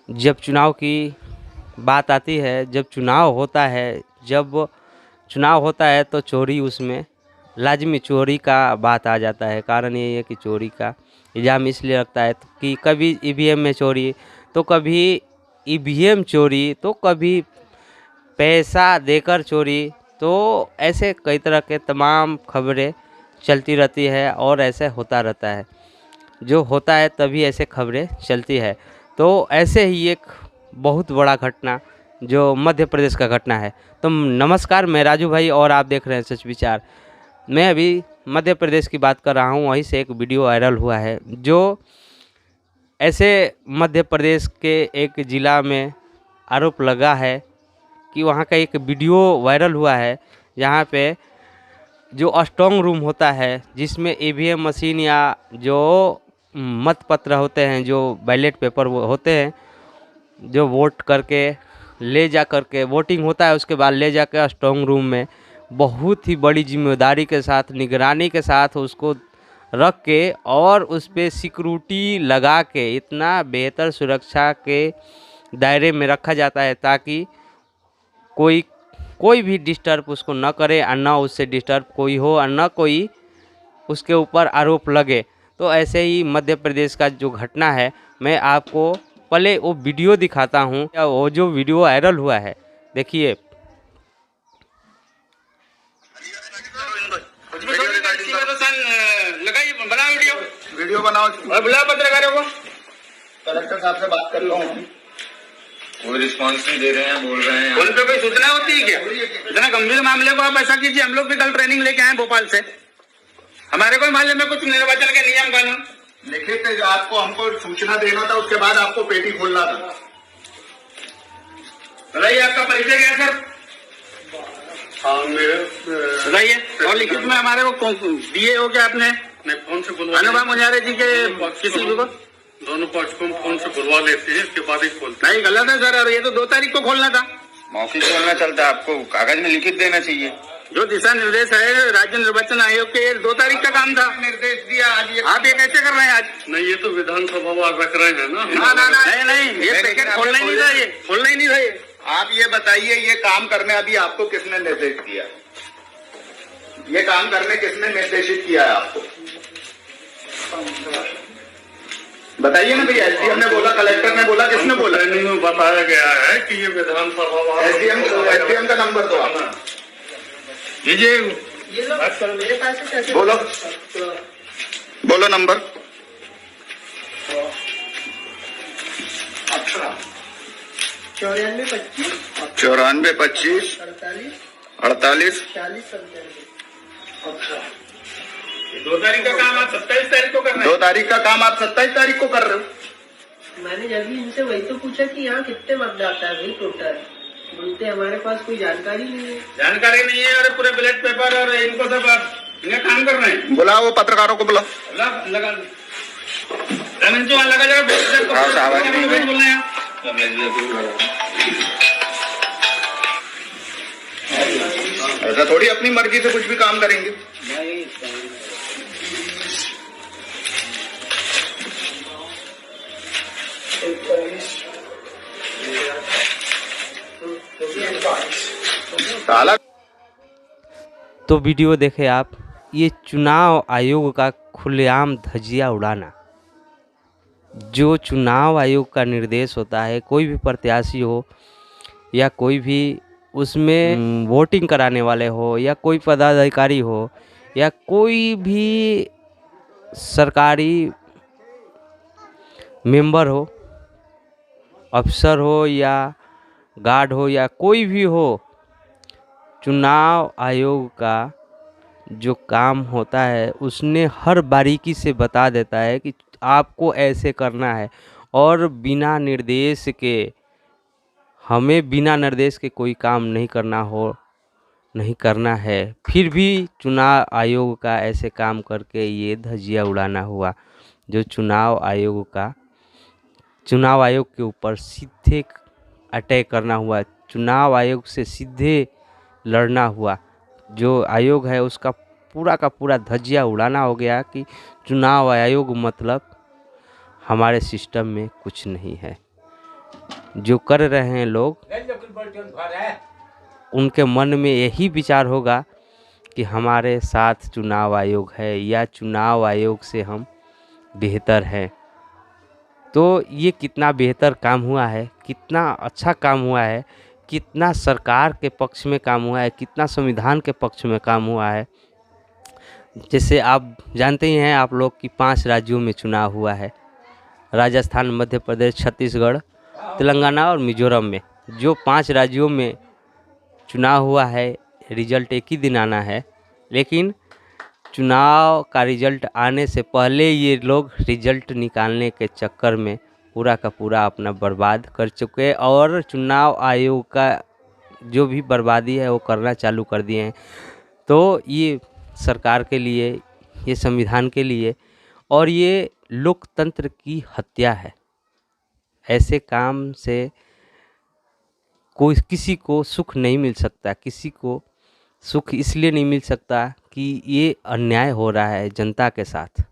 जब चुनाव की बात आती है, जब चुनाव होता है तो चोरी उसमें लाजमी चोरी का बात आ जाता है। कारण ये है कि चोरी का इल्ज़ाम इसलिए लगता है कि कभी ईवीएम में चोरी, तो कभी ईवीएम चोरी, तो कभी पैसा देकर चोरी, तो ऐसे कई तरह के तमाम खबरें चलती रहती है और ऐसे होता रहता है। जो होता है तभी ऐसे खबरें चलती है। तो ऐसे ही एक बहुत बड़ा घटना जो मध्य प्रदेश का घटना है। तो नमस्कार, मैं राजू भाई और आप देख रहे हैं सच विचार। मैं अभी मध्य प्रदेश की बात कर रहा हूँ। वहीं से एक वीडियो वायरल हुआ है जो ऐसे मध्य प्रदेश के एक ज़िला में आरोप लगा है कि वहाँ का एक वीडियो वायरल हुआ है जहाँ पे जो स्ट्रॉन्ग रूम होता है जिसमें ईवीएम मशीन या जो मत पत्र होते हैं, जो बैलेट पेपर वो होते हैं, जो वोट करके ले जा करके वोटिंग होता है, उसके बाद ले जाकर स्ट्रॉन्ग रूम में बहुत ही बड़ी जिम्मेदारी के साथ, निगरानी के साथ उसको रख के और उस पर सिक्योरिटी लगा के इतना बेहतर सुरक्षा के दायरे में रखा जाता है ताकि कोई भी डिस्टर्ब उसको न करे और न उससे डिस्टर्ब कोई हो और न कोई उसके ऊपर आरोप लगे। तो ऐसे ही मध्य प्रदेश का जो घटना है, मैं आपको पहले वो वीडियो दिखाता हूँ। वो जो वीडियो वायरल हुआ है, देखिए। वीडियो बनाओ, बुलाओ पत्रकारों को। कलेक्टर साहब से बात कर लो। कोई रिस्पॉन्स नहीं दे रहे हैं, बोल रहे हैं फोन पे कोई सूचना होती है क्या? इतना गंभीर मामले को आप ऐसा कीजिए, हम लोग भी कल ट्रेनिंग लेके आए भोपाल से। हमारे को मामले में कुछ निर्वाचन के नियम कानून लिखित आपको हमको सूचना देना था, उसके बाद आपको पेटी खोलना था। बताइए आपका परिचय क्या है सर? बताइए। और लिखित में हमारे को दिए हो क्या आपने? फोन से बुलवा, अनुभव मुजारे जी के किसी को दोनों पक्ष को फोन से बुलवा लेते हैं, इसके बाद ही खोलते हैं। नहीं, गलत है सर। और ये तो 2 तारीख को खोलना था। मौखिक खोलना चलता है, आपको कागज में लिखित देना चाहिए। जो दिशा निर्देश है राज्य निर्वाचन आयोग के, 2 तारीख का काम था। निर्देश दिया आज, ये आप ये कैसे कर रहे हैं आज? नहीं, ये तो विधानसभा वाल रख रहे हैं ना। नहीं, ये पैकेट खोलना ही नहीं था, ये खोलना ही नहीं था। ये आप ये बताइए, ये काम करने अभी आपको किसने निर्देश दिया? ये काम करने किसने निर्देशित किया है आपको? बताइए ना भैया। एसडीएम ने बोला, कलेक्टर ने बोला, किसने बोला? ट्रेनिंग में बताया गया है कि ये विधानसभा। एसडीएम का नंबर दो आप। ये बोलो नंबर। 9425 48 2 तारीख का काम आप 27 तारीख को कर रहे हैं। 2 तारीख का काम आप 27 तारीख को कर रहे हो। मैंने जब भी इनसे वही तो पूछा कि यहाँ कितने मतदाता है भाई टोटल। बोलते हमारे पास कोई जानकारी नहीं है। जानकारी नहीं है और पूरे बैलेट पेपर और इनको सब इन्हें काम कर रहे हैं। बुलाओ वो पत्रकारों को, बुलाओ। लगा ऐसा थोड़ी अपनी मर्जी से कुछ भी काम करेंगे। तो वीडियो देखे आप। ये चुनाव आयोग का खुलेआम धज्जियां उड़ाना। जो चुनाव आयोग का निर्देश होता है, कोई भी प्रत्याशी हो या कोई भी उसमें वोटिंग कराने वाले हो या कोई पदाधिकारी हो या कोई भी सरकारी मेंबर हो, अफसर हो या गार्ड हो या कोई भी हो, चुनाव आयोग का जो काम होता है उसने हर बारीकी से बता देता है कि आपको ऐसे करना है। और बिना निर्देश के, हमें बिना निर्देश के कोई काम नहीं करना है। फिर भी चुनाव आयोग का ऐसे काम करके ये धज्जियां उड़ाना हुआ। जो चुनाव आयोग के ऊपर सीधे अटैक करना हुआ, चुनाव आयोग से सीधे लड़ना हुआ। जो आयोग है उसका पूरा का पूरा धज्जियां उड़ाना हो गया कि चुनाव आयोग मतलब हमारे सिस्टम में कुछ नहीं है। जो कर रहे हैं लोग, उनके मन में यही विचार होगा कि हमारे साथ चुनाव आयोग है या चुनाव आयोग से हम बेहतर हैं। तो ये कितना बेहतर काम हुआ है, कितना अच्छा काम हुआ है, कितना सरकार के पक्ष में काम हुआ है, कितना संविधान के पक्ष में काम हुआ है। जैसे आप जानते ही हैं आप लोग कि 5 राज्यों में चुनाव हुआ है, राजस्थान, मध्य प्रदेश, छत्तीसगढ़, तेलंगाना और मिजोरम में। जो 5 राज्यों में चुनाव हुआ है, रिजल्ट एक ही दिन आना है, लेकिन चुनाव का रिजल्ट आने से पहले ये लोग रिजल्ट निकालने के चक्कर में पूरा का पूरा अपना बर्बाद कर चुके और चुनाव आयोग का जो भी बर्बादी है वो करना चालू कर दिए हैं। तो ये सरकार के लिए, ये संविधान के लिए और ये लोकतंत्र की हत्या है। ऐसे काम से कोई किसी को सुख नहीं मिल सकता। किसी को सुख इसलिए नहीं मिल सकता कि ये अन्याय हो रहा है जनता के साथ।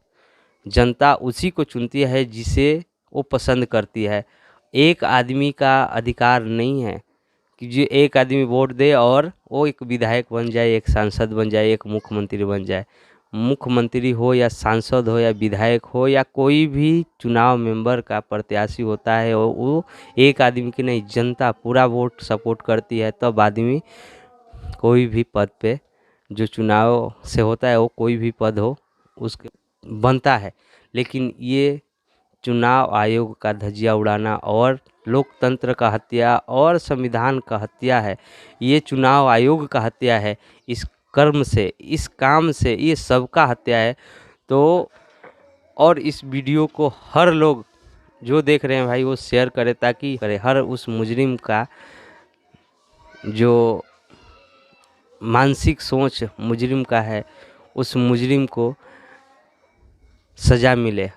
जनता उसी को चुनती है जिसे वो पसंद करती है। एक आदमी का अधिकार नहीं है कि जो एक आदमी वोट दे और वो एक विधायक बन जाए, एक सांसद बन जाए, एक मुख्यमंत्री बन जाए। मुख्यमंत्री हो या सांसद हो या विधायक हो या कोई भी चुनाव मेंबर का प्रत्याशी होता है, वो एक आदमी की नहीं, जनता पूरा वोट सपोर्ट करती है, तब आदमी कोई भी पद पे जो चुनाव से होता है वो कोई भी पद हो उसके बनता है। लेकिन ये चुनाव आयोग का धज्जियां उड़ाना और लोकतंत्र का हत्या और संविधान का हत्या है। ये चुनाव आयोग का हत्या है। इस कर्म से, इस काम से ये सबका हत्या है। तो और इस वीडियो को हर लोग जो देख रहे हैं भाई वो शेयर करें, ताकि करे हर उस मुजरिम का जो मानसिक सोच मुजरिम का है, उस मुजरिम को सज़ा मिले।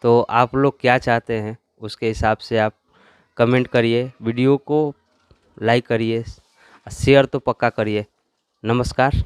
तो आप लोग क्या चाहते हैं उसके हिसाब से आप कमेंट करिए, वीडियो को लाइक करिए, शेयर तो पक्का करिए। नमस्कार।